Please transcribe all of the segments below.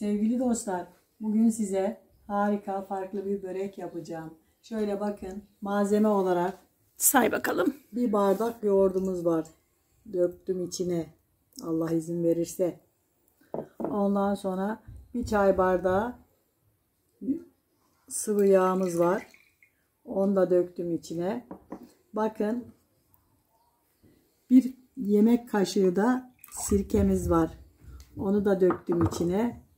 Sevgili dostlar, bugün size harika farklı bir börek yapacağım. Şöyle bakın, malzeme olarak say bakalım. bir bardak yoğurdumuz var. Döktüm içine, Allah izin verirse. Ondan sonra bir çay bardağı sıvı yağımız var. Onu da döktüm içine. Bakın, bir yemek kaşığı da sirkemiz var. Onu da döktüm içine.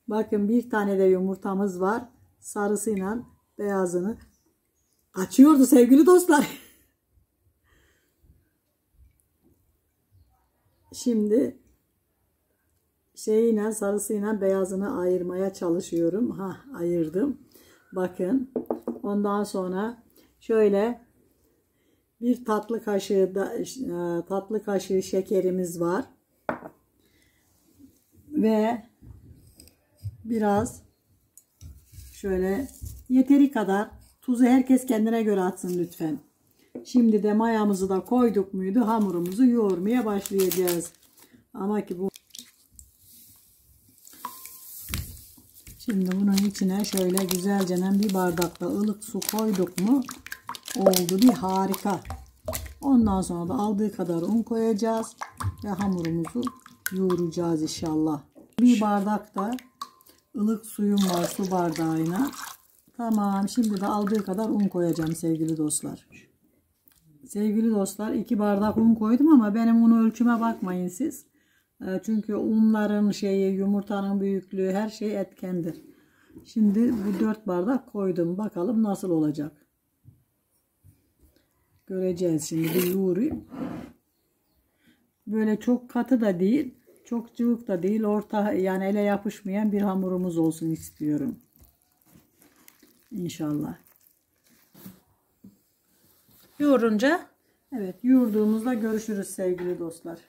Bakın, bir tane de yumurtamız var. Sarısıyla beyazını açıyordu sevgili dostlar. Şimdi sarısıyla beyazını ayırmaya çalışıyorum. Ayırdım. Bakın. Ondan sonra şöyle bir tatlı kaşığı şekerimiz var. Ve biraz şöyle yeteri kadar tuzu herkes kendine göre atsın lütfen. Şimdi de mayamızı da koyduk muydu hamurumuzu yoğurmaya başlayacağız. Ama ki bu şimdi bunun içine şöyle güzelce bir bardakta ılık su koyduk mu oldu bir harika. Ondan sonra da aldığı kadar un koyacağız ve hamurumuzu yoğuracağız inşallah. Bir bardakta ılık suyum var su bardağına. Tamam, şimdi de aldığı kadar un koyacağım sevgili dostlar. Sevgili dostlar, 2 bardak un koydum ama benim unu ölçüme bakmayın siz. Çünkü unların yumurtanın büyüklüğü her şey etkendir. Şimdi bu 4 bardak koydum. Bakalım nasıl olacak. Göreceğiz şimdi. Bir yoğurayım. Böyle çok katı da değil, çok cıvık da değil, orta, yani ele yapışmayan bir hamurumuz olsun istiyorum. İnşallah. Yoğurunca? Evet, yoğurduğumuzda görüşürüz sevgili dostlar.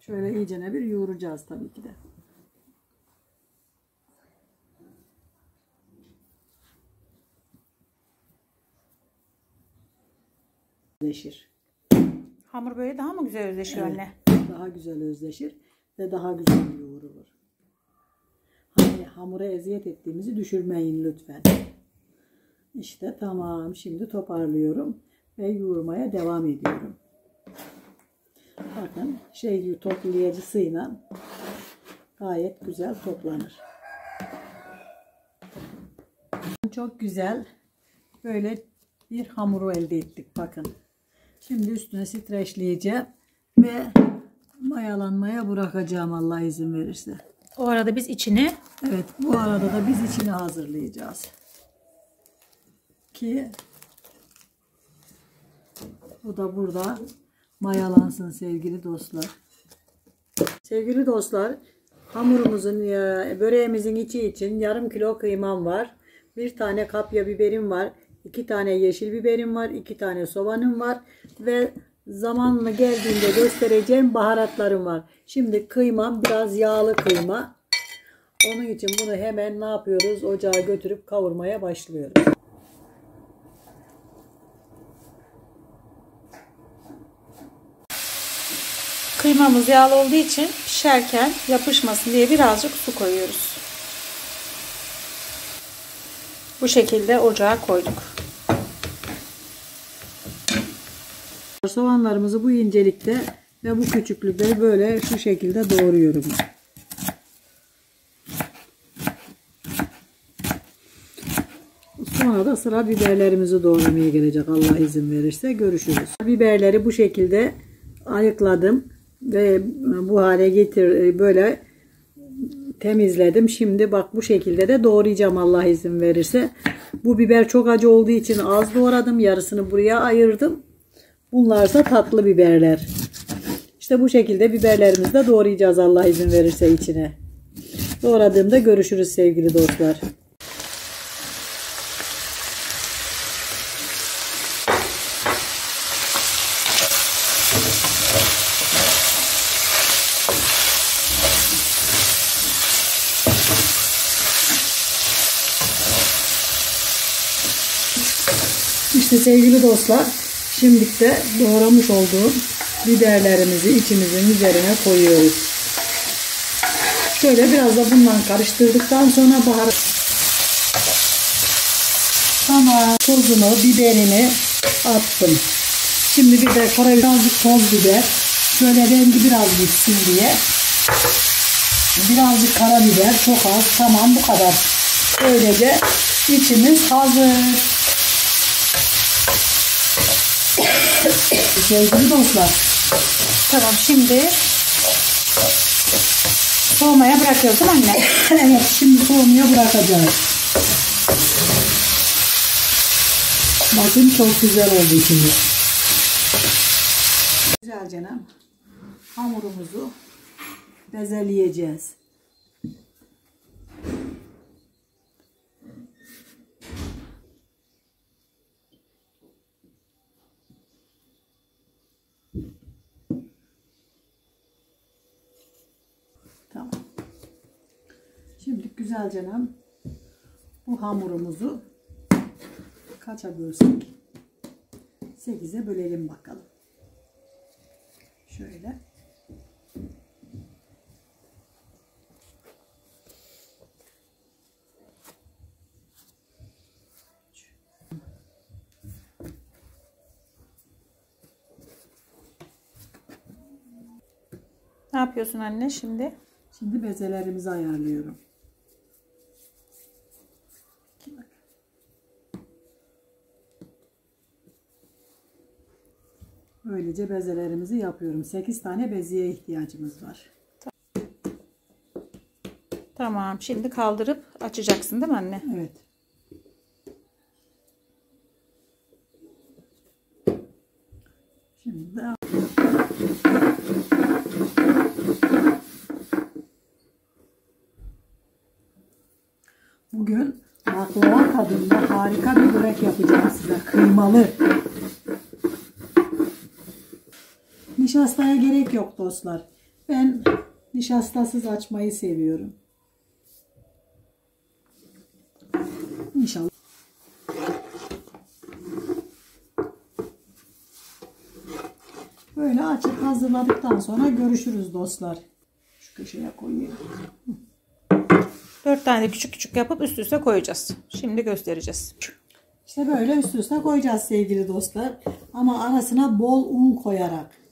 Şöyle iyicene bir yoğuracağız tabii ki de. Özleşir. Hamur böyle daha mı güzel özleşiyor, evet, anne? Daha güzel özleşir ve daha güzel yoğurulur. Hani hamura eziyet ettiğimizi düşürmeyin lütfen. İşte tamam. Şimdi toparlıyorum ve yoğurmaya devam ediyorum. Bakın toplayıcısıyla gayet güzel toplanır. Çok güzel böyle bir hamuru elde ettik bakın. Şimdi üstüne streçleyeceğim ve mayalanmaya bırakacağım Allah izin verirse. O arada biz içini... Evet, bu arada da biz içini hazırlayacağız. Ki bu da burada mayalansın sevgili dostlar. Sevgili dostlar, hamurumuzun, böreğimizin içi için yarım kilo kıymam var. 1 tane kapya biberim var. 2 tane yeşil biberim var. 2 tane soğanım var. Ve zamanla geldiğinde göstereceğim baharatlarım var. Şimdi kıymam biraz yağlı kıyma. Onun için bunu hemen ne yapıyoruz? Ocağa götürüp kavurmaya başlıyoruz. Kıymamız yağlı olduğu için pişerken yapışmasın diye birazcık su koyuyoruz. Bu şekilde ocağa koyduk. Soğanlarımızı bu incelikte ve bu küçüklükte böyle şu şekilde doğruyorum. Sonra da sıra biberlerimizi doğramaya gelecek Allah izin verirse. Görüşürüz. Biberleri bu şekilde ayıkladım ve bu hale böyle temizledim. Şimdi bak bu şekilde de doğrayacağım Allah izin verirse. Bu biber çok acı olduğu için az doğradım. Yarısını buraya ayırdım. Bunlarsa tatlı biberler. İşte bu şekilde biberlerimizi de doğrayacağız Allah izin verirse içine. Doğradığımda görüşürüz sevgili dostlar. İşte sevgili dostlar, şimdi de doğramış olduğum biberlerimizi içimizin üzerine koyuyoruz. Şöyle biraz da bundan karıştırdıktan sonra baharat. Tamam, tuzunu, biberini attım. Şimdi bir de karabiber, toz biber. Şöyle rengi biraz gitsin diye. Birazcık karabiber, çok az. Tamam, bu kadar. Böylece içimiz hazır. Sevgili dostlar. Tamam, şimdi soğumaya bırakıyoruz değil mi anne? Evet, şimdi soğumaya bırakacağız. Bakın çok güzel oldu şimdi. Güzel canım. Hamurumuzu bezeleyeceğiz. Tamam. Şimdi güzel canım. Bu hamurumuzu kaça bölsek? 8'e bölelim bakalım. Şöyle. Ne yapıyorsun anne şimdi? Şimdi bezelerimizi ayarlıyorum. Böylece bezelerimizi yapıyorum. 8 tane bezeye ihtiyacımız var. Tamam, şimdi kaldırıp açacaksın değil mi anne? Evet. Şimdi de bugün baklava tadında harika bir börek yapacağım size. Kıymalı. Nişastaya gerek yok dostlar. Ben nişastasız açmayı seviyorum. İnşallah. Böyle açıp hazırladıktan sonra görüşürüz dostlar. Şu köşeye koyayım. 4 tane küçük küçük yapıp üst üste koyacağız. Şimdi göstereceğiz. İşte böyle üst üste koyacağız sevgili dostlar. Ama arasına bol un koyarak.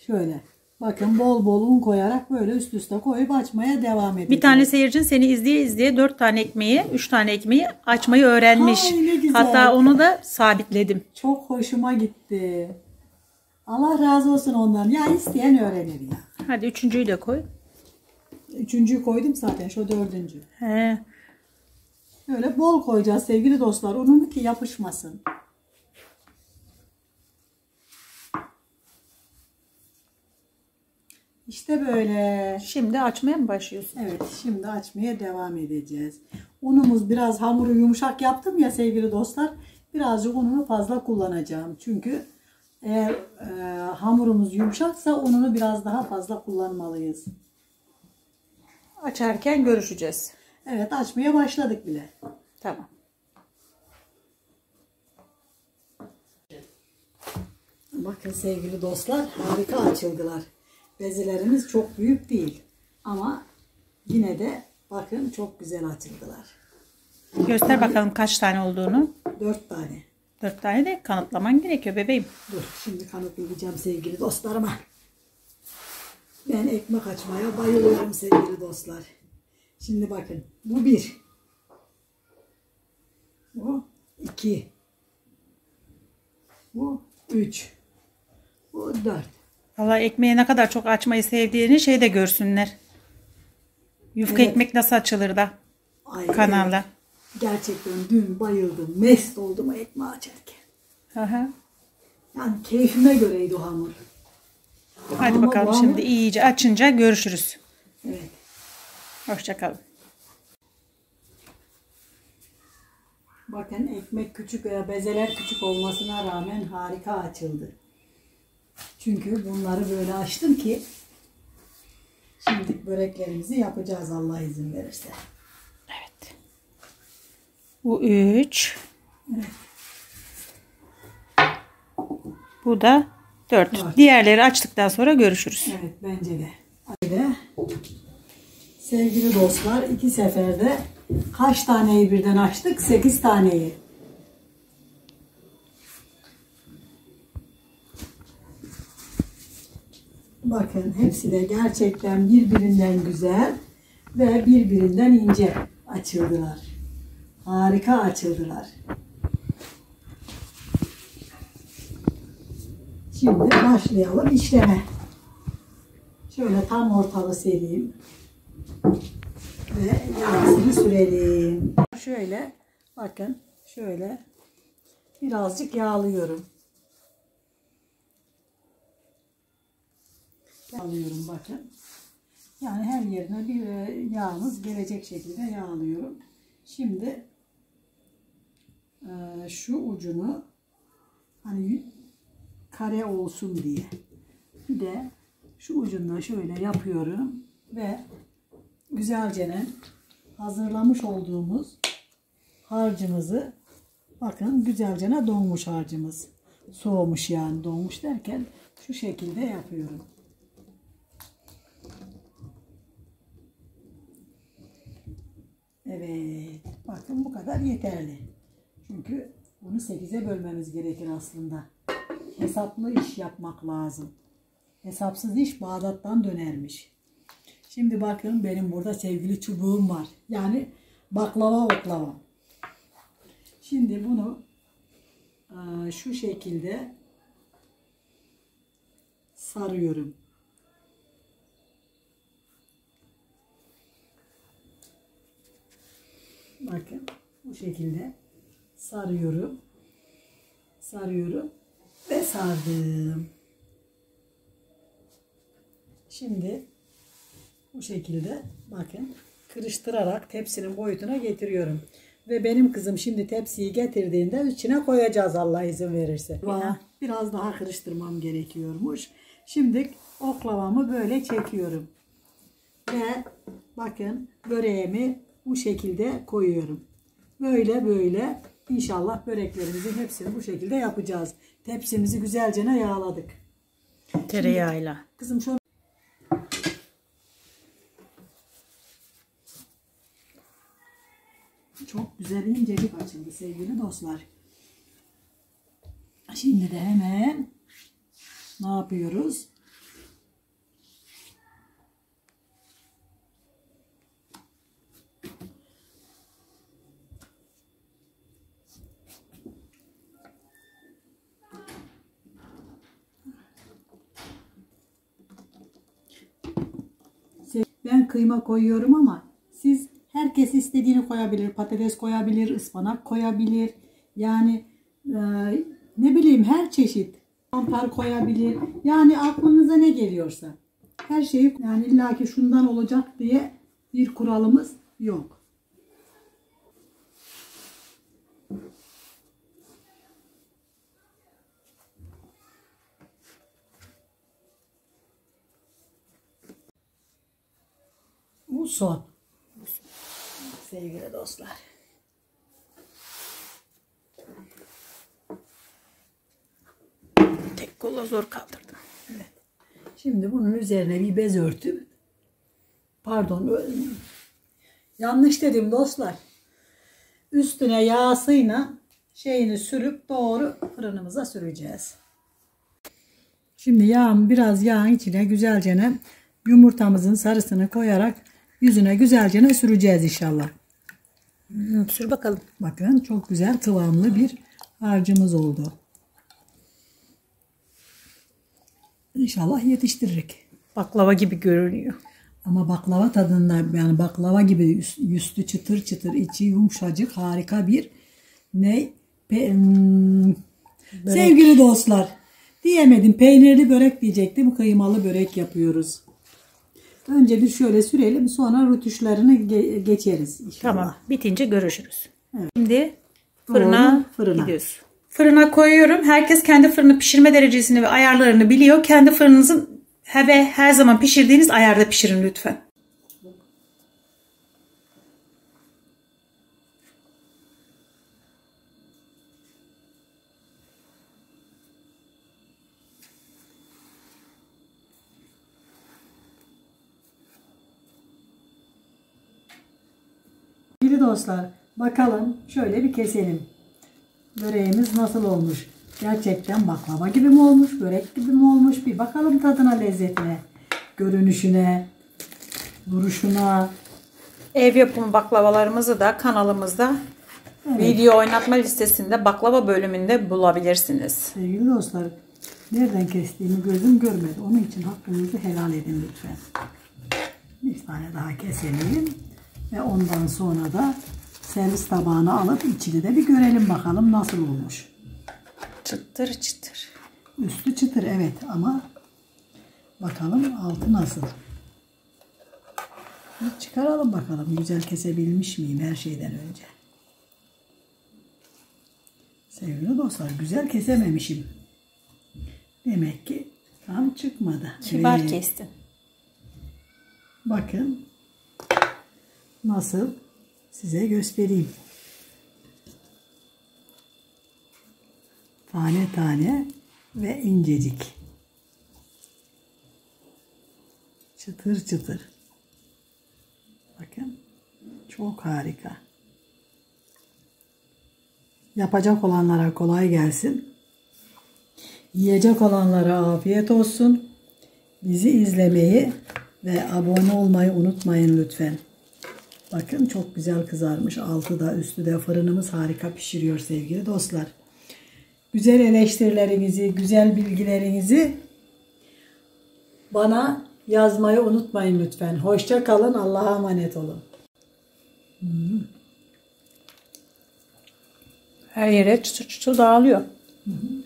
Şöyle. Bakın bol bol un koyarak böyle üst üste koyup açmaya devam edeceğiz. Bir tane seyircin seni izleye izleye 4 tane ekmeği, 3 tane ekmeği açmayı öğrenmiş. Ay, ne güzel. Hatta onu da sabitledim. Çok hoşuma gitti. Allah razı olsun ondan. Ya isteyen öğrenir ya. Hadi üçüncüyü de koy. Üçüncüyü koydum zaten. Şu dördüncü. He. Böyle bol koyacağız sevgili dostlar. Unun ki yapışmasın. İşte böyle. Şimdi açmaya mı başlıyorsun? Evet, şimdi açmaya devam edeceğiz. Unumuz biraz hamuru yumuşak yaptım ya sevgili dostlar. Birazcık ununu fazla kullanacağım. Çünkü eğer hamurumuz yumuşaksa ununu biraz daha fazla kullanmalıyız. Açarken görüşeceğiz. Evet, açmaya başladık bile. Tamam. Bakın sevgili dostlar, harika açıldılar. Bezelerimiz çok büyük değil. Ama yine de bakın çok güzel açıldılar. Göster bakalım kaç tane olduğunu. 4 tane. 4 tane de kanıtlaman gerekiyor bebeğim. Dur, şimdi kanıtlayacağım sevgili dostlarıma. Ben ekmek açmaya bayılıyorum sevgili dostlar. Şimdi bakın, bu 1. Bu 2. Bu 3. Bu 4. Vallahi ekmeği ne kadar çok açmayı sevdiğini şey de görsünler. Yufka Evet. ekmek nasıl açılır da Ay, kanalda. evet. Gerçekten dün bayıldım. Mest oldum ekmeği açarken. Aha. Yani keyfime göreydi o hamur. Hadi Ama bakalım bu hamur- şimdi iyice açınca görüşürüz. Evet. Hoşça kalın. Bakın ekmek küçük veya bezeler küçük olmasına rağmen harika açıldı. Çünkü bunları böyle açtım ki şimdi böreklerimizi yapacağız Allah izin verirse. Evet. Bu 3. Evet. Bu da 4. Dört. Diğerleri açtıktan sonra görüşürüz. Evet, bence de. Böyle Sevgili dostlar, 2 seferde kaç taneyi birden açtık? 8 taneyi. Bakın hepsi de gerçekten birbirinden güzel ve birbirinden ince açıldılar. Harika açıldılar. Şimdi başlayalım işleme. Şöyle tam ortalı sereyim. Ve yağsını sürelim. Şöyle bakın şöyle birazcık yağlıyorum. Yağlıyorum bakın. Yani her yerine bir yağımız gelecek şekilde yağlıyorum. Şimdi şu ucunu hani kare olsun diye bir de şu ucundan şöyle yapıyorum ve güzelce hazırlamış olduğumuz harcımızı bakın güzelce donmuş harcımız. Soğumuş yani donmuş derken şu şekilde yapıyorum. Evet. Bakın bu kadar yeterli. Çünkü bunu 8'e bölmemiz gerekir aslında. Hesaplı iş yapmak lazım. Hesapsız iş Bağdat'tan dönermiş. Şimdi bakın benim burada sevgili çubuğum var. Yani baklava oklava. Şimdi bunu şu şekilde sarıyorum. Bakın bu şekilde sarıyorum. Sarıyorum ve sardım. Şimdi bu şekilde bakın kırıştırarak tepsinin boyutuna getiriyorum. Ve benim kızım şimdi tepsiyi getirdiğinde içine koyacağız Allah izin verirse. Biraz daha karıştırmam gerekiyormuş. Şimdi oklavamı böyle çekiyorum. Ve bakın böreğimi bu şekilde koyuyorum. Böyle böyle inşallah böreklerimizin hepsini bu şekilde yapacağız. Tepsimizi güzelce yağladık. Tereyağıyla. Şimdi, kızım şu çok güzel incecik açıldı sevgili dostlar. Şimdi de hemen ne yapıyoruz? Ben kıyma koyuyorum ama siz herkes istediğini koyabilir. Patates koyabilir, ıspanak koyabilir. Yani ne bileyim her çeşit. Mantar koyabilir. Yani aklınıza ne geliyorsa. Her şeyi yani illaki şundan olacak diye bir kuralımız yok. Bu son. Sevgili dostlar. Tek kolla zor kaldırdım. Evet. Şimdi bunun üzerine bir bez örtüp pardon yanlış dedim dostlar. Üstüne yağsıyla şeyini sürüp doğru fırınımıza süreceğiz. Şimdi biraz yağın içine güzelce yumurtamızın sarısını koyarak yüzüne güzelce süreceğiz inşallah. Sür bakalım. Bakın çok güzel kıvamlı bir harcımız oldu. İnşallah yetiştiririk. Baklava gibi görünüyor. Ama baklava tadında yani baklava gibi üstü çıtır çıtır içi yumuşacık harika bir sevgili dostlar diyemedim peynirli börek diyecektim kıymalı börek yapıyoruz. Önce bir şöyle sürelim sonra rötuşlarını geçeriz inşallah. Tamam bitince görüşürüz. Evet. Şimdi fırına fırına gidiyoruz. Fırına koyuyorum. Herkes kendi fırını pişirme derecesini ve ayarlarını biliyor. Kendi fırınınızın her zaman pişirdiğiniz ayarda pişirin lütfen. dostlar, bakalım şöyle bir keselim. Böreğimiz nasıl olmuş? Gerçekten baklava gibi mi olmuş? Börek gibi mi olmuş? Bir bakalım tadına, lezzetine, görünüşüne, duruşuna. Ev yapımı baklavalarımızı da kanalımızda video oynatma listesinde baklava bölümünde bulabilirsiniz. Sevgili dostlar, nereden kestiğimi gözüm görmedi. Onun için hakkınızı helal edin lütfen. Bir tane daha keselim. Ve ondan sonra da servis tabağına alıp içini de bir görelim bakalım nasıl olmuş. Çıtır çıtır. Üstü çıtır evet, ama bakalım altı nasıl. Bir çıkaralım bakalım, güzel kesebilmiş miyim her şeyden önce. Sevgili dostlar, güzel kesememişim. Demek ki tam çıkmadı. Kibar kestin. Bakın nasıl, size göstereyim. Tane tane ve incecik. Çıtır çıtır. Bakın çok harika. Yapacak olanlara kolay gelsin. Yiyecek olanlara afiyet olsun. Bizi izlemeyi ve abone olmayı unutmayın lütfen. Bakın çok güzel kızarmış. Altı da üstü de, fırınımız harika pişiriyor sevgili dostlar. Güzel eleştirilerinizi, güzel bilgilerinizi bana yazmayı unutmayın lütfen. Hoşça kalın. Allah'a emanet olun. Her yere çıtır çıtır dağılıyor. Hı hı.